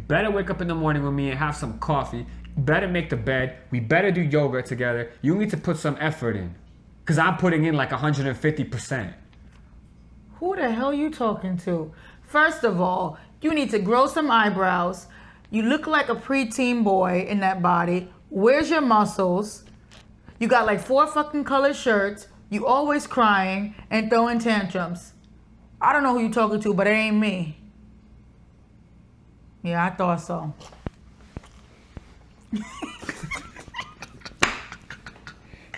better wake up in the morning with me and have some coffee. You better make the bed. We better do yoga together. You need to put some effort in. Because I'm putting in like 150%. Who the hell are you talking to? First of all, you need to grow some eyebrows. You look like a preteen boy in that body. Where's your muscles? You got like 4 fucking colored shirts. You always crying and throwing tantrums. I don't know who you talking to, but it ain't me. Yeah, I thought so.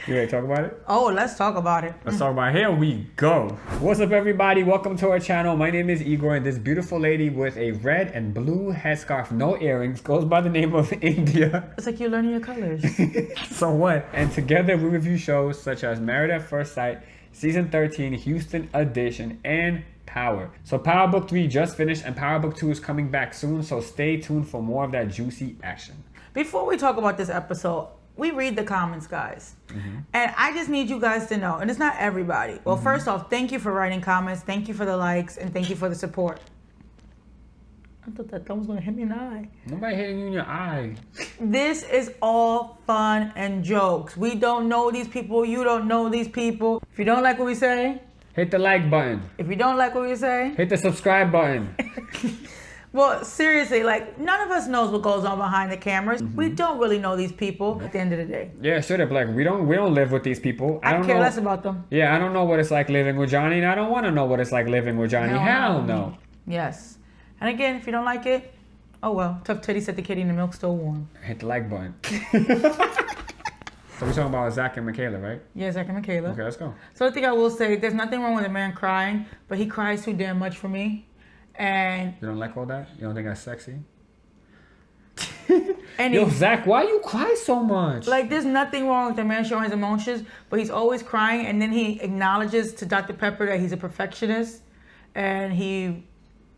You ready to talk about it? Oh, let's talk about it. Let's talk about it. Here we go. What's up, everybody? Welcome to our channel. My name is Igor, and this beautiful lady with a red and blue headscarf, no earrings, goes by the name of India. It's like you're learning your colors. So what? And together we review shows such as Married at First Sight, Season 13, Houston Edition, and Power. So Power Book 3 just finished, and Power Book 2 is coming back soon, so stay tuned for more of that juicy action. Before we talk about this episode, we read the comments, guys. And I just need you guys to know, and it's not everybody. Well, first off, thank you for writing comments. Thank you for the likes, and thank you for the support. I thought that thumb was going to hit me in the eye. Nobody hitting you in your eye. This is all fun and jokes. We don't know these people. You don't know these people. If you don't like what we say, hit the like button. If you don't like what we say, hit the subscribe button. Well, seriously, like, none of us knows what goes on behind the cameras. We don't really know these people at the end of the day. Yeah, straight up, like, we don't live with these people. I don't care less about them. Yeah, I don't know what it's like living with Johnny, and I don't want to know what it's like living with Johnny. Hell no. Yes. And again, if you don't like it, oh well. Tough titty set the kitty and the milk's still warm. Hit the like button. So we're talking about Zach and Michaela, right? Yeah, Zach and Michaela. Okay, let's go. So I think I will say, there's nothing wrong with a man crying, but he cries too damn much for me. And you don't like all that? You don't think that's sexy? And yo, Zach, why you cry so much? Like, there's nothing wrong with a man showing his emotions, but he's always crying, and then he acknowledges to Dr. Pepper that he's a perfectionist, and he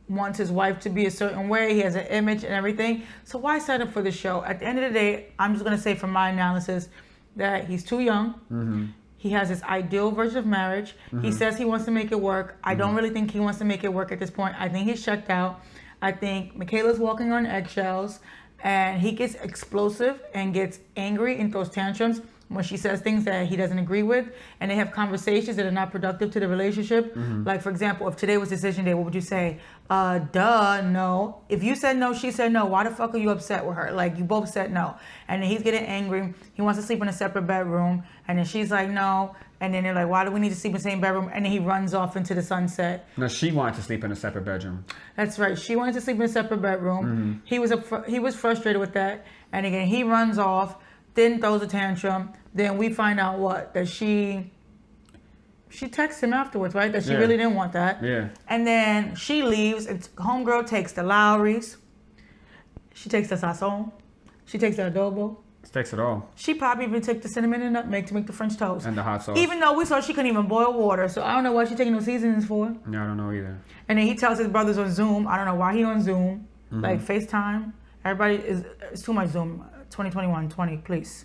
wants his wife to be a certain way. He has an image and everything. So why sign up for the show? At the end of the day, I'm just going to say from my analysis that he's too young. He has his ideal version of marriage. He says he wants to make it work. I don't really think he wants to make it work at this point. I think he's checked out. I think Michaela's walking on eggshells, and he gets explosive and gets angry and throws tantrums when she says things that he doesn't agree with, and they have conversations that are not productive to the relationship. Like, for example, if today was decision day, what would you say? Duh, no. If you said no, she said no, why the fuck are you upset with her? Like, you both said no. And then he's getting angry. He wants to sleep in a separate bedroom. And then she's like, no. And then they're like, why do we need to sleep in the same bedroom? And then he runs off into the sunset. No, she wanted to sleep in a separate bedroom. That's right. She wanted to sleep in a separate bedroom. He was frustrated with that. And again, he runs off, then throws a tantrum. Then we find out what? That she texts him afterwards, right? That she really didn't want that. Yeah. And then she leaves, and homegirl takes the Lowrys. She takes the sazon. She takes the adobo. She takes it all. She probably even took the cinnamon and nutmeg to make the French toast. And the hot sauce. Even though we saw she couldn't even boil water. So I don't know what she's taking those seasonings for. Yeah, I don't know either. And then he tells his brothers on Zoom. I don't know why he on Zoom. Like FaceTime. Everybody it's too much Zoom. 2021, 20, please.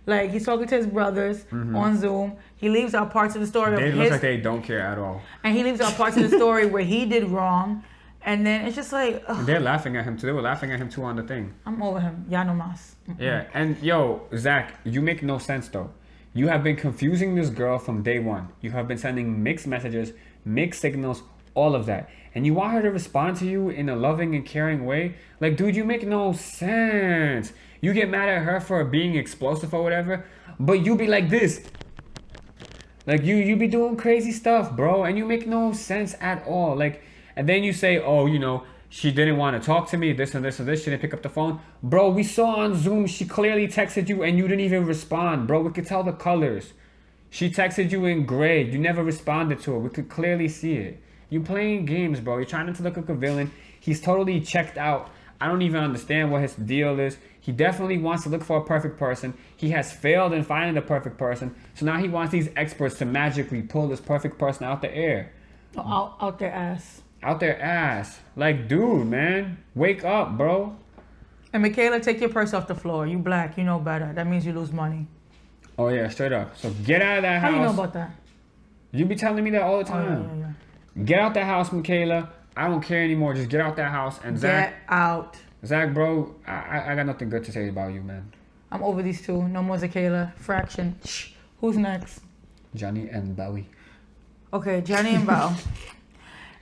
Like, he's talking to his brothers on Zoom. He leaves out parts of the story. They look like they don't care at all. And he leaves out parts of the story where he did wrong. And then it's just like... And they're laughing at him too. They were laughing at him too on the thing. I'm over him. Ya no mas. Yeah. And yo, Zach, you make no sense though. You have been confusing this girl from day one. You have been sending mixed messages, mixed signals, all of that. And you want her to respond to you in a loving and caring way? Like, dude, you make no sense. You get mad at her for being explosive or whatever, but you be like this. Like, you be doing crazy stuff, bro, and you make no sense at all. Like, and then you say, oh, you know, she didn't want to talk to me, this and this and this, she didn't pick up the phone. Bro, we saw on Zoom, she clearly texted you and you didn't even respond, bro. We could tell the colors. She texted you in gray. You never responded to her. We could clearly see it. You playing games, bro. You're trying to look like a villain. He's totally checked out. I don't even understand what his deal is. He definitely wants to look for a perfect person. He has failed in finding the perfect person. So now he wants these experts to magically pull this perfect person out the air. Out their ass. Out their ass. Like, dude, man. Wake up, bro. And Michaela, take your purse off the floor. You black. You know better. That means you lose money. Oh, yeah. Straight up. So get out of that house. How you know about that? You be telling me that all the time. Oh, yeah. Get out that house, Michaela. I don't care anymore. Just get out that house. And Get out. Zach, bro, I got nothing good to say about you, man. I'm over these two. No more Michaela. Fraction. Shh. Who's next? Johnny and Bowie. Okay, Johnny and Belle.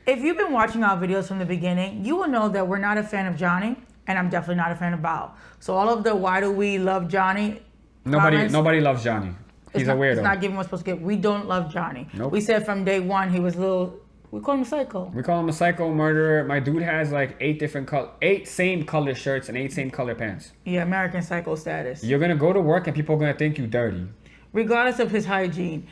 If you've been watching our videos from the beginning, you will know that we're not a fan of Johnny, and I'm definitely not a fan of Bao. So all of the why do we love Johnny? Nobody loves Johnny. He's a weirdo. It's not giving what's supposed to give. We don't love Johnny. Nope. We said from day one he was a little. We call him a psycho. We call him a psycho murderer. My dude has like 8 same color shirts and 8 same color pants. Yeah, American Psycho status. You're gonna go to work and people are gonna think you dirty. Regardless of his hygiene.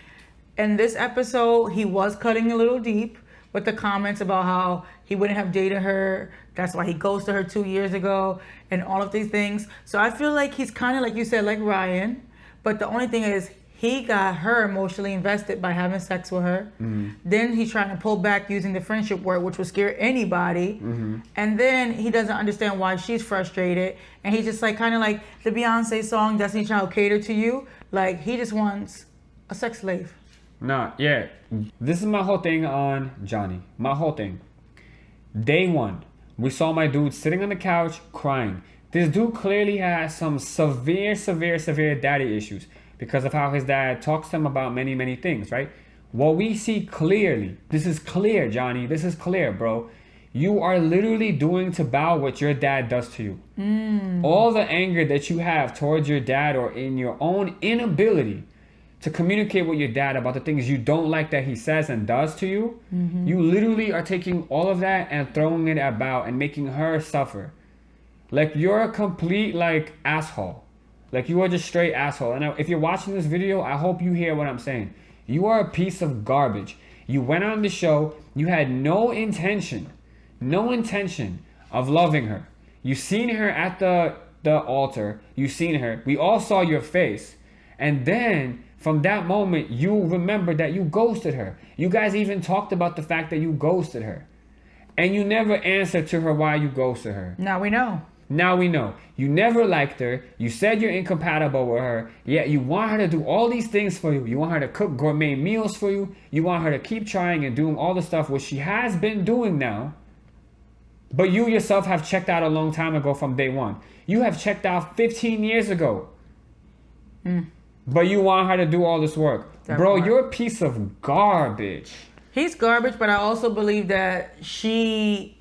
In this episode, he was cutting a little deep with the comments about how he wouldn't have dated her. That's why he ghosted her 2 years ago and all of these things. So I feel like he's kind of like you said, like Ryan. But the only thing is, he got her emotionally invested by having sex with her. Mm-hmm. Then he's trying to pull back using the friendship word, which would scare anybody. Mm-hmm. And then he doesn't understand why she's frustrated. And he's just like, kind of like the Beyonce song, Destiny Child Cater to You. Like, he just wants a sex slave. Nah, yeah. This is my whole thing on Johnny. My whole thing. Day one, we saw my dude sitting on the couch crying. This dude clearly has some severe daddy issues because of how his dad talks to him about many things, right? What we see clearly, this is clear, Johnny. This is clear, bro. You are literally doing to Bao what your dad does to you. All the anger that you have towards your dad or in your own inability to communicate with your dad about the things you don't like that he says and does to you, you literally are taking all of that and throwing it at Bao and making her suffer. Like, you're a complete, like, asshole. Like, you are just straight asshole. And if you're watching this video, I hope you hear what I'm saying. You are a piece of garbage. You went on the show. You had no intention of loving her. You seen her at the altar. You seen her. We all saw your face. And then from that moment, you remembered that you ghosted her. You guys even talked about the fact that you ghosted her. And you never answered to her why you ghosted her. Now we know. Now we know. You never liked her. You said you're incompatible with her. Yet you want her to do all these things for you. You want her to cook gourmet meals for you. You want her to keep trying and doing all the stuff which she has been doing now. But you yourself have checked out a long time ago from day one. You have checked out 15 years ago. But you want her to do all this work. Bro, you're a piece of garbage. He's garbage, but I also believe that she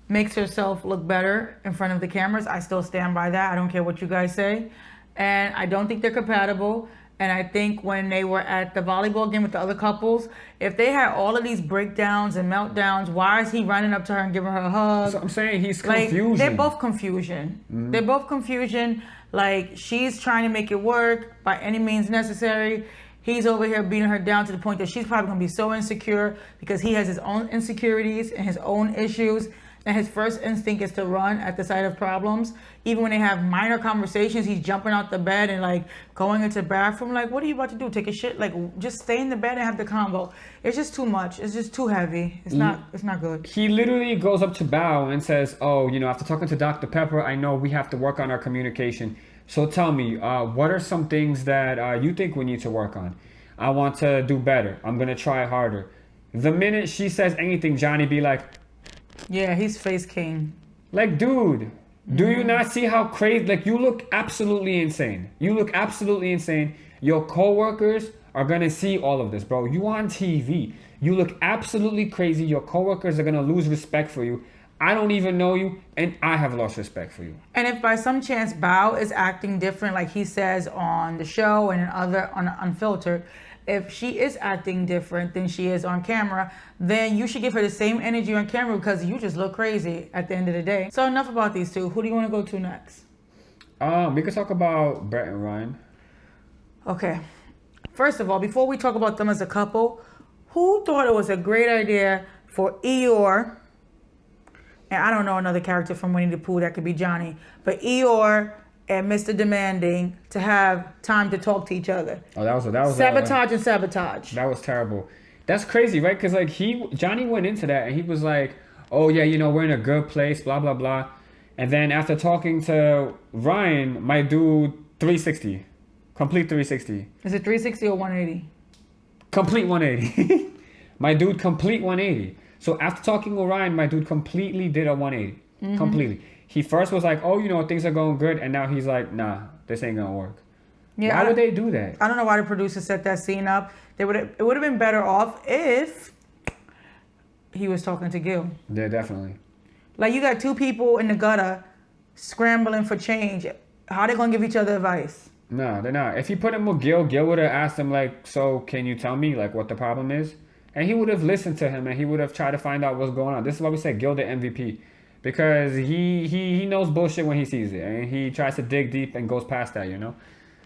makes herself look better in front of the cameras. I still stand by that. I don't care what you guys say. And I don't think they're compatible. And I think when they were at the volleyball game with the other couples, if they had all of these breakdowns and meltdowns, why is he running up to her and giving her a hug? So I'm saying he's confusion. They're both confusion. They're both confusion. Like, she's trying to make it work by any means necessary. He's over here beating her down to the point that she's probably going to be so insecure because he has his own insecurities and his own issues. And his first instinct is to run at the sight of problems. Even when they have minor conversations, he's jumping out the bed and like going into the bathroom. Like, what are you about to do? Take a shit? Like, just stay in the bed and have the convo. It's just too much. It's just too heavy. It's not good. He literally goes up to Bao and says, oh, you know, after talking to Dr. Pepper, I know we have to work on our communication. So tell me, what are some things that you think we need to work on? I want to do better. I'm going to try harder. The minute she says anything, Johnny be like, yeah, he's face king. Like, dude, do you not see how crazy? Like, you look absolutely insane. You look absolutely insane. Your coworkers are going to see all of this, bro. You on TV. You look absolutely crazy. Your coworkers are going to lose respect for you. I don't even know you, and I have lost respect for you. And if by some chance Bao is acting different, like he says on the show and in other on Unfiltered, if she is acting different than she is on camera, then you should give her the same energy on camera because you just look crazy at the end of the day. So enough about these two. Who do you want to go to next? We could talk about Brett and Ryan. Okay. First of all, before we talk about them as a couple, who thought it was a great idea for Igor, and I don't know another character from Winnie the Pooh that could be Johnny, but Igor and Mr. Demanding to have time to talk to each other. Oh, that was sabotage and sabotage. That was terrible. That's crazy, right? Because like Johnny went into that and he was like, "Oh yeah, you know, we're in a good place, blah blah blah." And then after talking to Ryan, my dude, 360, complete 360. Is it 360 or 180? Complete 180. My dude, complete 180. So after talking with Ryan, my dude completely did a 180. Completely. He first was like, oh, you know, things are going good, and now he's like, nah, this ain't gonna work. Yeah, Why would they do that? I don't know why the producer set that scene up. It would have been better off if he was talking to Gil. Yeah, definitely. Like, you got two people in the gutter scrambling for change. How they gonna give each other advice? No, they're not. If he put him with Gil, Gil would have asked him like, so can you tell me like what the problem is? And he would have listened to him and he would have tried to find out what's going on. This is why we say Gil the MVP. Because he knows bullshit when he sees it. And he tries to dig deep and goes past that, you know?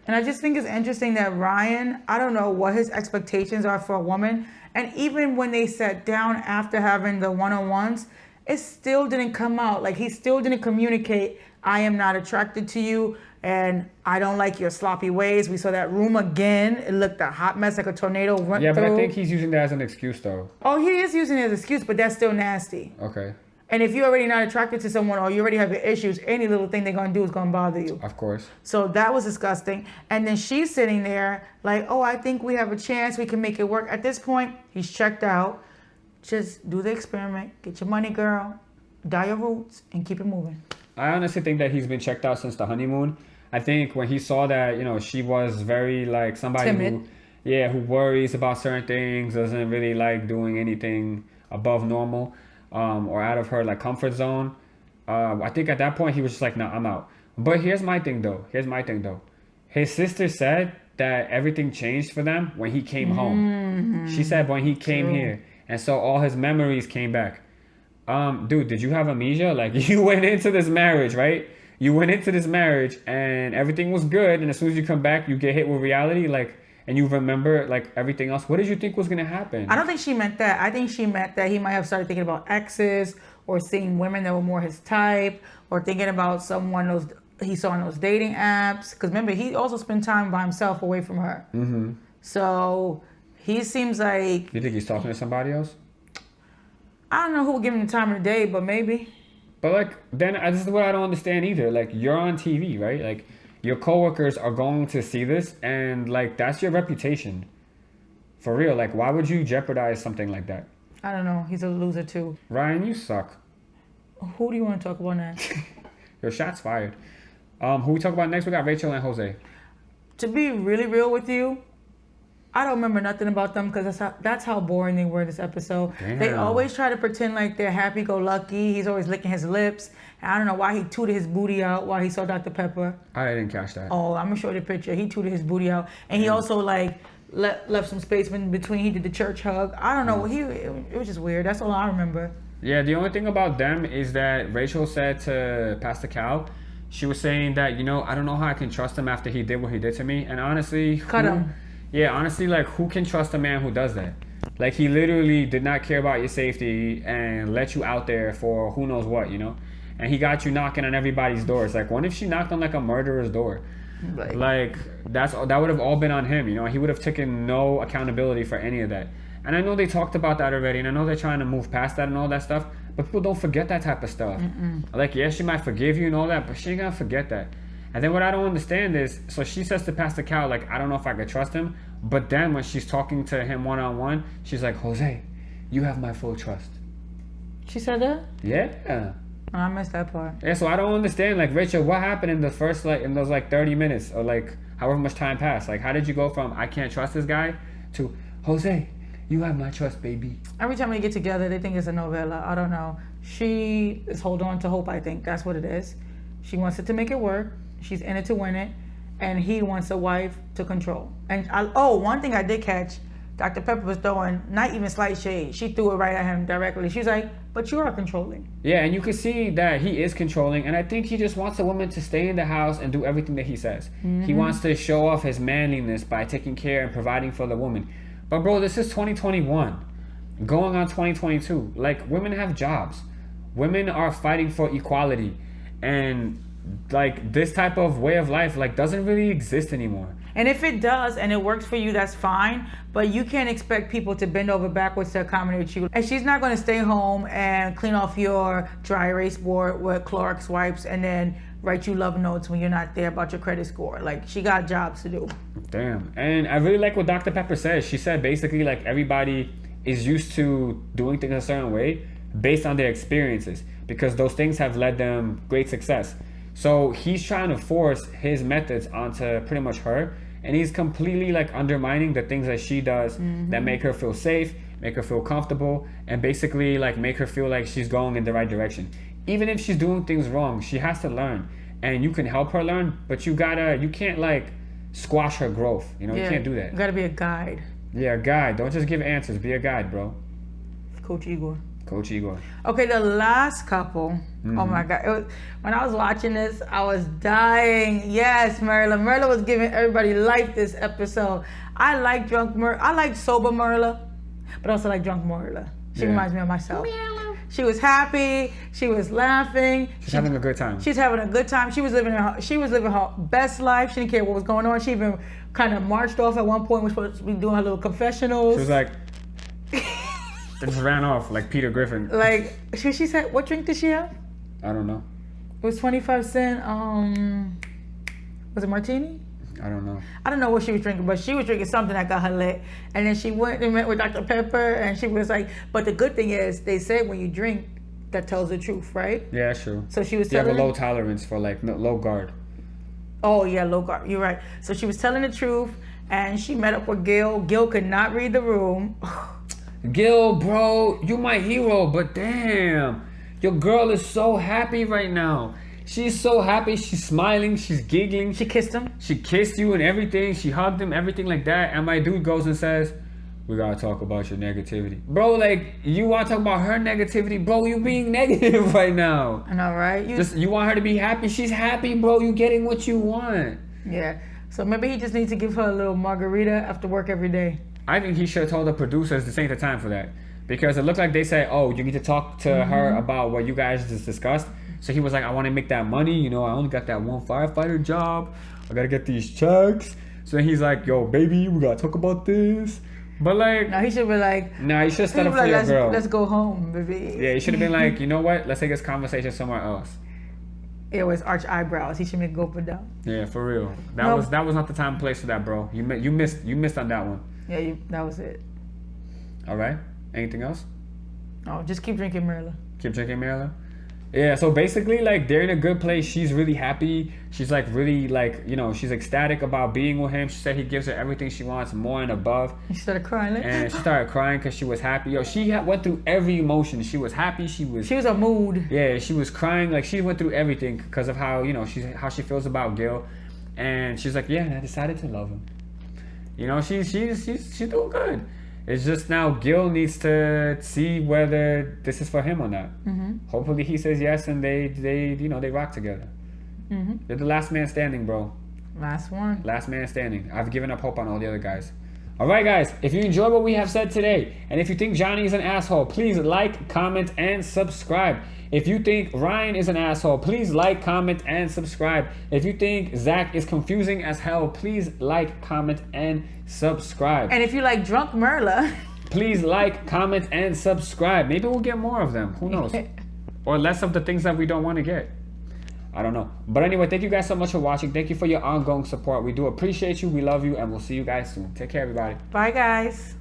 And I just think it's interesting that Ryan, I don't know what his expectations are for a woman. And even when they sat down after having the one-on-ones, it still didn't come out. Like, he still didn't communicate, I am not attracted to you and I don't like your sloppy ways. We saw that room again. It looked a hot mess, like a tornado went Yeah, but through. I think he's using that as an excuse though. Oh, he is using it as an excuse, but that's still nasty. Okay. And if you're already not attracted to someone or you already have your issues, any little thing they're going to do is going to bother you. Of course. So that was disgusting. And then she's sitting there like, oh, I think we have a chance. We can make it work. At this point, he's checked out. Just do the experiment. Get your money, girl. Die your roots and keep it moving. I honestly think that he's been checked out since the honeymoon. I think when he saw that, you know, she was very like somebody Timid. who worries about certain things, doesn't really like doing anything above normal. Or out of her like comfort zone. I think at that point he was just like, nah, I'm out. But here's my thing though. His sister said that everything changed for them when he came home. She said when he came here. And so all his memories came back. Dude, did you have amnesia? Like, you went into this marriage, right? You went into this marriage and everything was good. And as soon as you come back, you get hit with reality. Like, and you remember like everything else. What did you think was gonna happen? I don't think she meant that. I think she meant that he might have started thinking about exes or seeing women that were more his type or thinking about someone he saw on those dating apps. Because remember, he also spent time by himself away from her. Mm-hmm. So he seems like... You think he's talking to somebody else? I don't know who would give him the time of the day, but maybe. But like, then this is what I don't understand either. Like, you're on TV, right? Like, your coworkers are going to see this, and like, that's your reputation. For real, like, why would you jeopardize something like that? I don't know. He's a loser too. Ryan, you suck. Who do you want to talk about next? Your shot's fired. Who we talk about next? We got Rachel and Jose. To be really real with you, I don't remember nothing about them because that's how boring they were this episode. Damn. They always try to pretend like they're happy-go-lucky. He's always licking his lips. And I don't know why he tooted his booty out while he saw Dr. Pepper. I didn't catch that. Oh, I'm going to show you the picture. He tooted his booty out. And he also like left some space in between. He did the church hug. I don't know. It was just weird. That's all I remember. Yeah, the only thing about them is that Rachel said to Pastor Cal, she was saying that, you know, I don't know how I can trust him after he did what he did to me. And honestly... Cut him. Yeah, honestly, like, who can trust a man who does that? Like, he literally did not care about your safety and let you out there for who knows what, you know? And he got you knocking on everybody's doors. Like, what if she knocked on, like, a murderer's door? Like, that would have all been on him, you know? He would have taken no accountability for any of that. And I know they talked about that already, and I know they're trying to move past that and all that stuff, but people don't forget that type of stuff. Like, yes, she might forgive you and all that, but she ain't gonna forget that. And then what I don't understand is, so she says to Pastor Cal, like, I don't know if I could trust him. But then when she's talking to him one-on-one, she's like, Jose, you have my full trust. She said that? Yeah. Oh, I missed that part. Yeah, so I don't understand, like, Rachel, what happened in the first, like, in those, like, 30 minutes or, like, however much time passed? Like, how did you go from, I can't trust this guy, to, Jose, you have my trust, baby? Every time they get together, they think it's a novella. I don't know. She is holding on to hope, I think. That's what it is. She wants it to make it work. She's in it to win it, and he wants a wife to control. And one thing I did catch, Dr. Pepper was throwing not even slight shade. She threw it right at him directly. She's like, but you are controlling. Yeah, and you can see that he is controlling, and I think he just wants a woman to stay in the house and do everything that he says. He wants to show off his manliness by taking care and providing for the woman. But bro, this is 2021, going on 2022. Like, women have jobs. Women are fighting for equality, and like, this type of way of life, like, doesn't really exist anymore. And if it does and it works for you, that's fine. But you can't expect people to bend over backwards to accommodate you. And she's not going to stay home and clean off your dry erase board with Clorox wipes and then write you love notes when you're not there about your credit score. Like, she got jobs to do. Damn. And I really like what Dr. Pepper says. She said basically, like, everybody is used to doing things a certain way. based on their experiences, because those things have led them great success. So he's trying to force his methods onto pretty much her, and he's completely like undermining the things that she does that make her feel safe, make her feel comfortable, and basically like make her feel like she's going in the right direction. Even if she's doing things wrong, she has to learn, and you can help her learn, but you can't like squash her growth. You know, you can't do that. You gotta be a guide. Yeah, a guide. Don't just give answers. Be a guide, bro. Coach Igor. Coach Igor. Okay, the last couple. Oh my God. When I was watching this, I was dying. Yes, Merla. Merla was giving everybody life this episode. I like drunk Merla. I like sober Merla, but I also like drunk Merla. She reminds me of myself. She was happy. She was laughing. She's having a good time. She's having a good time. She was living her best life. She didn't care what was going on. She even kind of marched off at one point. Was supposed to be doing her little confessionals. She was like, they just ran off like Peter Griffin. Like she said, what drink did she have? I don't know. It was 25 cent. Was it martini? I don't know. I don't know what she was drinking, but she was drinking something that got her lit. And then she went and met with Dr. Pepper, and she was like, but the good thing is, they said when you drink, that tells the truth, right? Yeah, sure. So she was You have telling a low tolerance for like low guard. Oh yeah, low guard. You're right. So she was telling the truth, and she met up with Gil. Gil could not read the room. Gil, bro, you my hero, but damn, your girl is so happy right now. She's so happy. She's smiling. She's giggling. She kissed him. She kissed you and everything. She hugged him, everything like that. And my dude goes and says, we gotta talk about your negativity. Bro, like, you wanna talk about her negativity? Bro, you being negative right now. I know, right? You want her to be happy? She's happy, bro. You getting what you want. Yeah. So maybe he just needs to give her a little margarita after work every day. I think he should have told the producers this ain't the time for that. Because it looked like they said, oh, you need to talk to her about what you guys just discussed. So he was like, I want to make that money. You know, I only got that one firefighter job. I got to get these checks. So then he's like, yo, baby, we got to talk about this. But like... No, he should be like... Nah, you should stand up for your girl. Let's go home, baby. Yeah, he should have been like, you know what? Let's take this conversation somewhere else. It was arch eyebrows. He should make go up and down. Yeah, for real. That was not the time and place for that, bro. You missed on that one. Yeah, that was it. All right. Anything else? Oh, just keep drinking Merla. Keep drinking Michaela? Yeah, so basically, like, they're in a good place. She's really happy. She's, like, really, like, you know, she's ecstatic about being with him. She said he gives her everything she wants, more and above. She started crying. Like, And she started crying because she was happy. Yo, she went through every emotion. She was happy. She was a mood. Yeah, she was crying. Like, she went through everything because of how, you know, how she feels about Gil. And she's like, yeah, and I decided to love him. You know, she's doing good. It's just now Gil needs to see whether this is for him or not. Hopefully he says yes, and they rock together. You're the last man standing, bro. Last one. Last man standing. I've given up hope on all the other guys. All right, guys. If you enjoyed what we have said today, and if you think Johnny is an asshole, please like, comment, and subscribe. If you think Ryan is an asshole, please like, comment, and subscribe. If you think Zach is confusing as hell, please like, comment, and subscribe. And if you like drunk Merla, please like, comment, and subscribe. Maybe we'll get more of them. Who knows? Or less of the things that we don't want to get. I don't know. But anyway, thank you guys so much for watching. Thank you for your ongoing support. We do appreciate you. We love you. And we'll see you guys soon. Take care, everybody. Bye, guys.